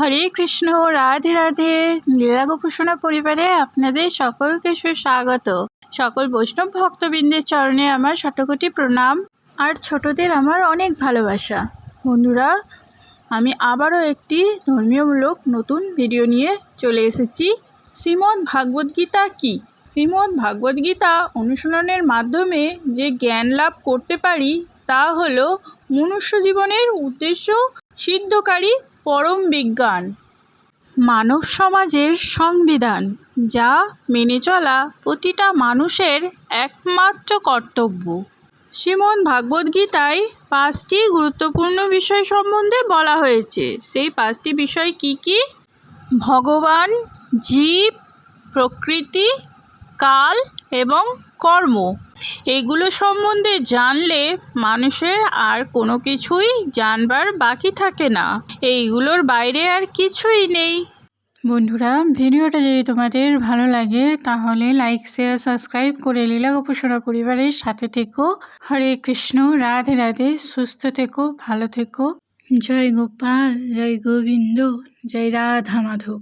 হরে কৃষ্ণ, রাধে রাধে। লীলা গোপসোনা পরিবারে আপনাদের সকলকে সুস্বাগত। সকল বৈষ্ণব ভক্তবৃন্দের চরণে আমার শতকোটি প্রণাম আর ছোটদের আমার অনেক ভালোবাসা। বন্ধুরা, আমি আবারও একটি ধর্মীয়মূলক নতুন ভিডিও নিয়ে চলে এসেছি। শ্রীমদ্ ভাগবদ্গীতা কী? শ্রীমদ্ ভাগবদ্গীতা অনুশীলনের মাধ্যমে যে জ্ঞান লাভ করতে পারি তা হলো মনুষ্য জীবনের উদ্দেশ্য সিদ্ধকারী পরম বিজ্ঞান, মানব সমাজের সংবিধান, যা মেনে চলা প্রতিটা মানুষের একমাত্র কর্তব্য। শ্রীমদ্ ভাগবদ্গীতায় 5টি গুরুত্বপূর্ণ বিষয় সম্বন্ধে বলা হয়েছে। সেই 5টি বিষয় কি কি? ভগবান, জীব, প্রকৃতি, কাল এবং কর্ম। এগুলো সম্বন্ধে জানলে মানুষের আর কোনো কিছুই জানবার বাকি থাকে না। এইগুলোর বাইরে আর কিছুই নেই। বন্ধুরা, ভিডিওটা যদি তোমাদের ভালো লাগে তাহলে লাইক, শেয়ার, সাবস্ক্রাইব করে লীলা গোপসোনা পরিবারের সাথে থেকো। হরে কৃষ্ণ, রাধে রাধে। সুস্থ থেকো, ভালো থেকো। জয় গোপাল, জয় গোবিন্দ, জয় রাধা মাধব।